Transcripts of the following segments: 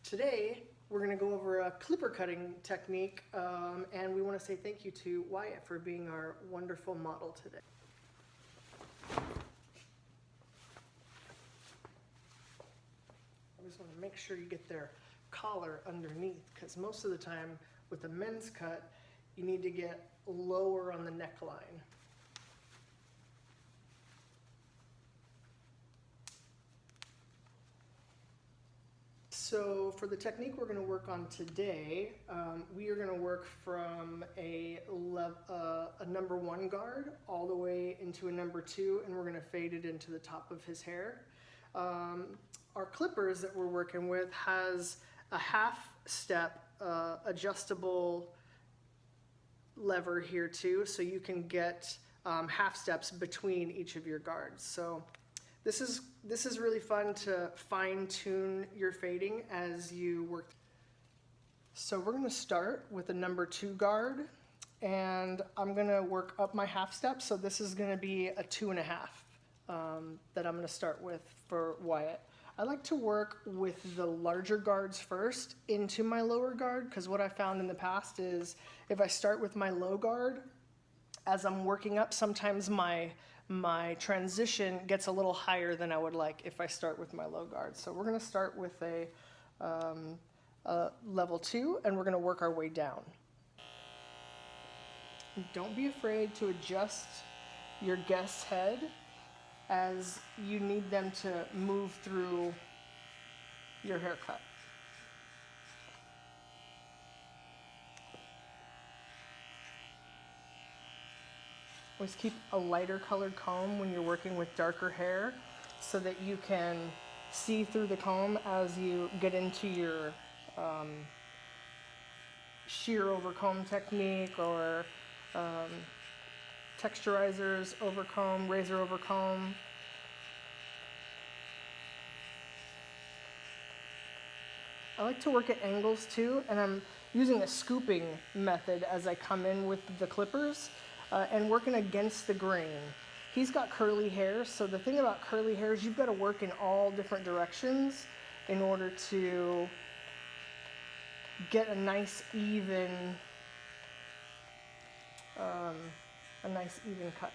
Today, we're going to go over a clipper cutting technique, and we want to say thank you to Wyatt for being our wonderful model today. I just want to make sure you get their collar underneath, because most of the time with a men's cut, you need to get lower on the neckline. So for the technique we're going to work on today, we are going to work from a number 1 guard all the way into a number 2, and we're going to fade it into the top of his hair. Our clippers that we're working with has a half step adjustable lever here too, so you can get half steps between each of your guards. So this is really fun to fine tune your fading as you work. So we're going to start with a number 2 guard, and I'm going to work up my half step. So this is going to be a 2.5 that I'm going to start with for Wyatt. I like to work with the larger guards first into my lower guard, because what I found in the past is if I start with my low guard, as I'm working up, sometimes my transition gets a little higher than I would like if I start with my low guard. So we're going to start with a level 2, and we're going to work our way down. Don't be afraid to adjust your guest's head as you need them to move through your haircut. Always keep a lighter colored comb when you're working with darker hair so that you can see through the comb as you get into your shear over comb technique, or texturizers over comb, razor over comb. I like to work at angles too, and I'm using a scooping method as I come in with the clippers and working against the grain. He's got curly hair, so the thing about curly hair is you've got to work in all different directions in order to get a nice even cut.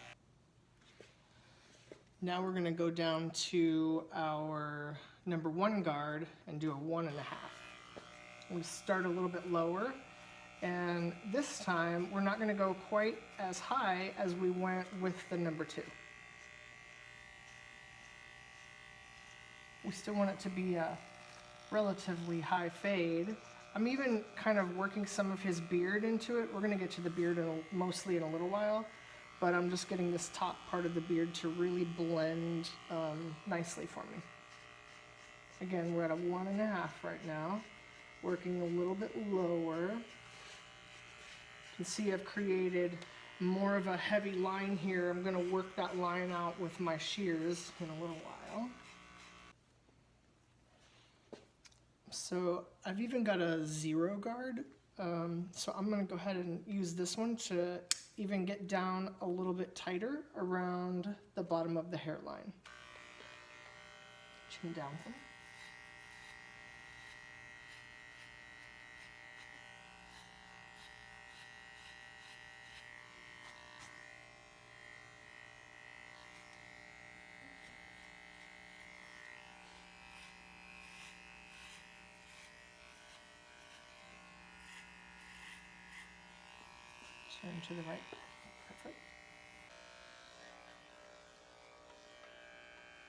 Now we're going to go down to our number 1 guard and do a 1.5. We start a little bit lower, and this time we're not going to go quite as high as we went with the number 2. We still want it to be a relatively high fade. I'm even kind of working some of his beard into it. We're going to get to the beard mostly in a little while, but I'm just getting this top part of the beard to really blend nicely for me. Again, we're at a 1.5 right now, working a little bit lower. You can see I've created more of a heavy line here. I'm going to work that line out with my shears in a little while. So I've even got a 0 guard, so I'm going to go ahead and use this one to even get down a little bit tighter around the bottom of the hairline. Chin down. Turn to the right. Perfect.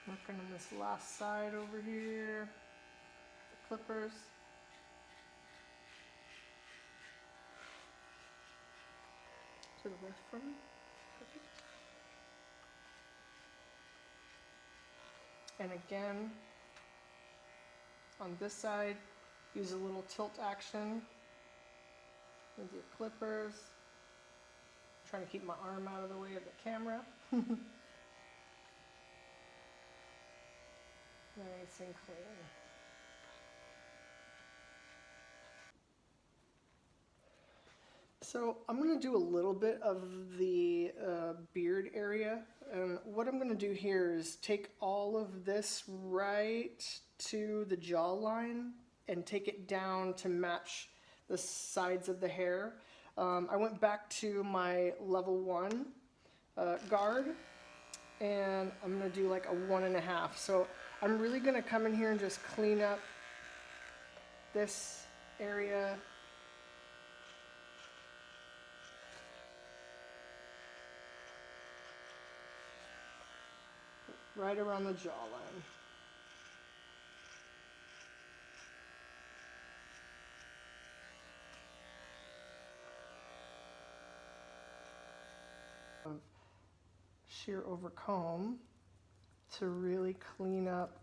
Working on this last side over here. The clippers. To the left from me. Perfect. And again, on this side, use a little tilt action with your clippers. Trying to keep my arm out of the way of the camera. Nice and clean. So I'm going to do a little bit of the beard area, and what I'm going to do here is take all of this right to the jawline and take it down to match the sides of the hair. I went back to my level 1 guard, and I'm gonna do like a 1.5. So I'm really gonna come in here and just clean up this area. Right around the jawline. Shear over comb to really clean up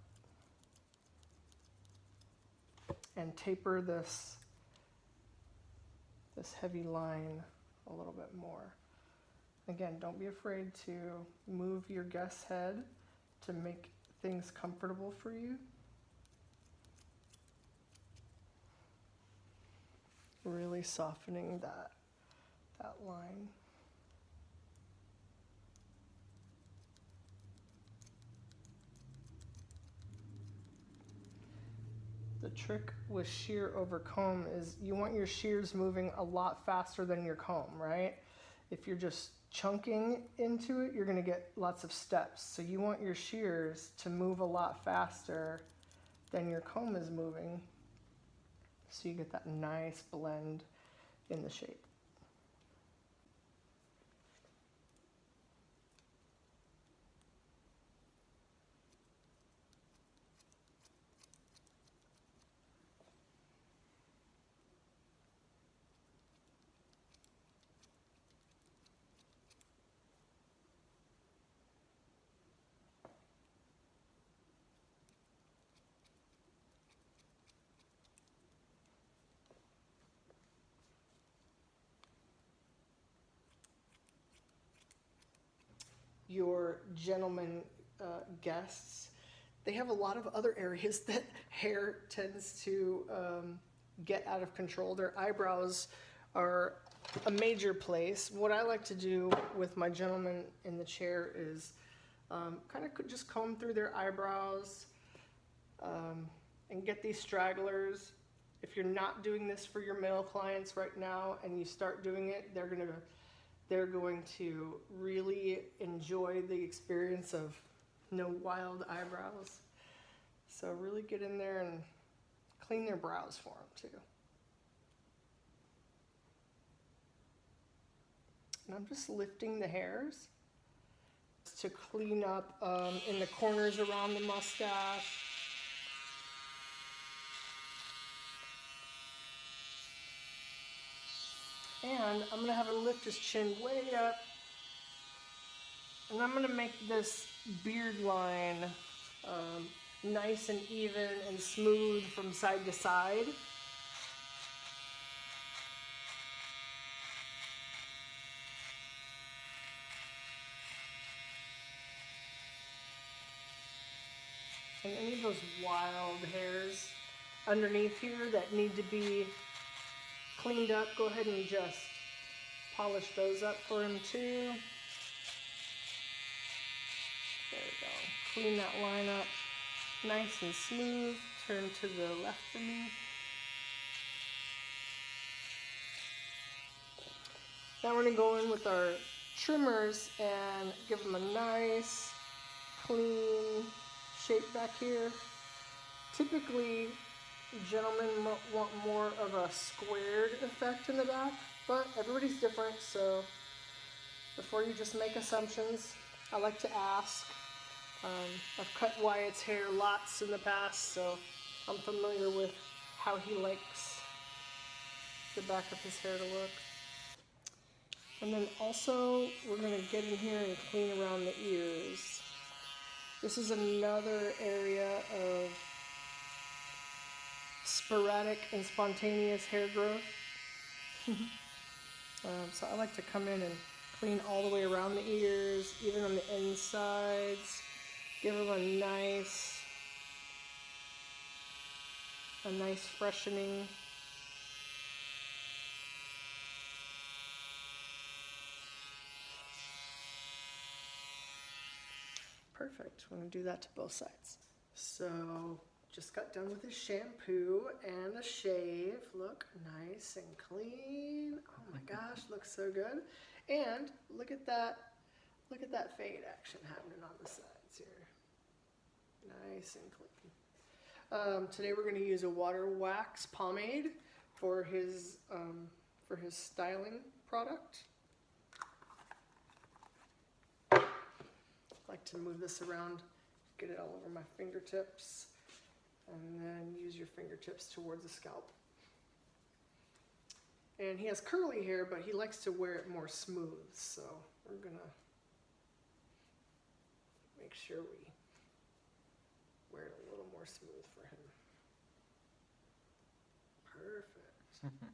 and taper this heavy line a little bit more. Again, don't be afraid to move your guest's head to make things comfortable for you. Really softening that line. The trick with shear over comb is you want your shears moving a lot faster than your comb, right? If you're just chunking into it, you're gonna get lots of steps. So you want your shears to move a lot faster than your comb is moving, so you get that nice blend in the shape. Your gentleman guests, they have a lot of other areas that hair tends to get out of control. Their eyebrows are a major place. What I like to do with my gentleman in the chair is kind of just comb through their eyebrows and get these stragglers. If you're not doing this for your male clients right now and you start doing it, they're going to really enjoy the experience of no wild eyebrows. So really get in there and clean their brows for them too. And I'm just lifting the hairs to clean up in the corners around the mustache. And I'm gonna have him lift his chin way up. And I'm gonna make this beard line nice and even and smooth from side to side. And any of those wild hairs underneath here that need to be cleaned up, go ahead and just polish those up for him too. There we go. Clean that line up nice and smooth. Turn to the left for me. Now we're going to go in with our trimmers and give them a nice clean shape back here. Typically, gentlemen want more of a squared effect in the back, but everybody's different, so before you just make assumptions, I like to ask. I've cut Wyatt's hair lots in the past, so I'm familiar with how he likes the back of his hair to look. And then also, we're going to get in here and clean around the ears. This is another area of sporadic and spontaneous hair growth. So I like to come in and clean all the way around the ears, even on the insides. Give them a nice freshening. Perfect. We're going to do that to both sides. So just got done with his shampoo and a shave. Look, nice and clean. Oh my gosh, looks so good. And look at that fade action happening on the sides here. Nice and clean. Today we're going to use a water wax pomade for his styling product. I like to move this around, get it all over my fingertips, and then use your fingertips towards the scalp. And he has curly hair, but he likes to wear it more smooth, so we're gonna make sure we wear it a little more smooth for him. Perfect.